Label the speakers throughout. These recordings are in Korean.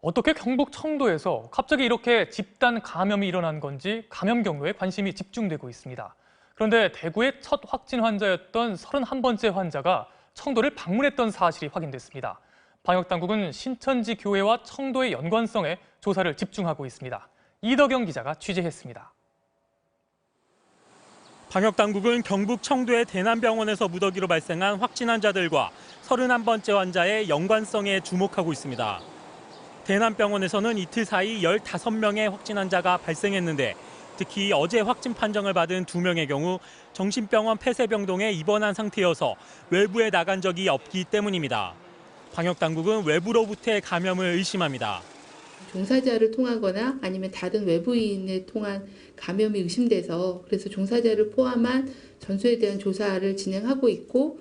Speaker 1: 어떻게 경북 청도에서 갑자기 이렇게 집단 감염이 일어난 건지 감염 경로에 관심이 집중되고 있습니다. 그런데 대구의 첫 확진 환자였던 31번째 환자가 청도를 방문했던 사실이 확인됐습니다. 방역당국은 신천지 교회와 청도의 연관성에 조사를 집중하고 있습니다. 이덕영 기자가 취재했습니다.
Speaker 2: 방역당국은 경북 청도의 대남병원에서 무더기로 발생한 확진 환자들과 31번째 환자의 연관성에 주목하고 있습니다. 대남병원에서는 이틀 사이 15명의 확진 환자가 발생했는데 특히 어제 확진 판정을 받은 2명의 경우 정신병원 폐쇄병동에 입원한 상태여서 외부에 나간 적이 없기 때문입니다. 방역당국은 외부로부터의 감염을 의심합니다.
Speaker 3: 종사자를 통하거나 아니면 다른 외부인을 통한 감염이 의심돼서 그래서 종사자를 포함한 전수에 대한 조사를 진행하고 있고,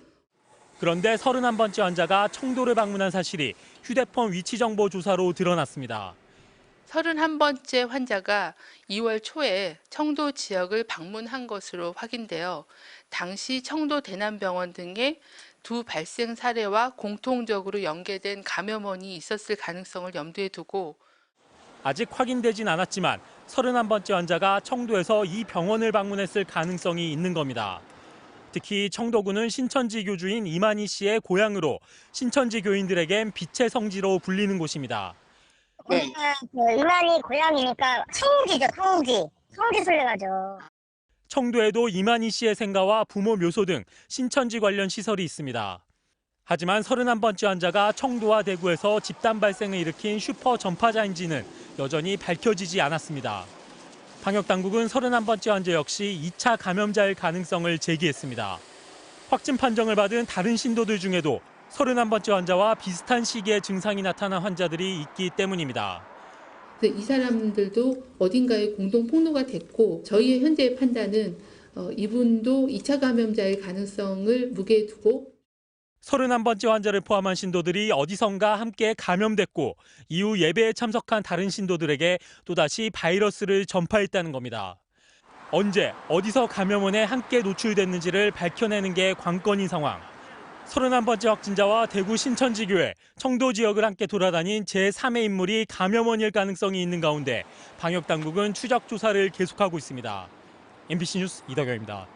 Speaker 2: 그런데 31번째 환자가 청도를 방문한 사실이 휴대폰 위치 정보 조사로 드러났습니다.
Speaker 4: 31번째 환자가 2월 초에 청도 지역을 방문한 것으로 확인되어 당시 청도 대남병원 등의 두 발생 사례와 공통적으로 연계된 감염원이 있었을 가능성을 염두에 두고
Speaker 2: 아직 확인되진 않았지만 31번째 환자가 청도에서 이 병원을 방문했을 가능성이 있는 겁니다. 특히 청도구는 신천지 교주인 이만희 씨의 고향으로 신천지 교인들에겐 빛의 성지로 불리는 곳입니다.
Speaker 5: 네. 이만희 고향이니까 성지죠, 성지. 성지순례가죠.
Speaker 2: 청도에도 이만희 씨의 생가와 부모 묘소 등 신천지 관련 시설이 있습니다. 하지만 31번째 환자가 청도와 대구에서 집단 발생을 일으킨 슈퍼 전파자인지는 여전히 밝혀지지 않았습니다. 방역당국은 31번째 환자 역시 2차 감염자일 가능성을 제기했습니다. 확진 판정을 받은 다른 신도들 중에도 31번째 환자와 비슷한 시기에 증상이 나타난 환자들이 있기 때문입니다.
Speaker 3: 이 사람들도 어딘가에 공동 폭로가 됐고, 저희의 현재의 판단은 이분도 2차 감염자일 가능성을 무게에 두고
Speaker 2: 31번째 환자를 포함한 신도들이 어디선가 함께 감염됐고 이후 예배에 참석한 다른 신도들에게 또다시 바이러스를 전파했다는 겁니다. 언제, 어디서 감염원에 함께 노출됐는지를 밝혀내는 게 관건인 상황. 31번째 확진자와 대구 신천지교회, 청도 지역을 함께 돌아다닌 제3의 인물이 감염원일 가능성이 있는 가운데 방역당국은 추적 조사를 계속하고 있습니다. MBC 뉴스 이덕영입니다.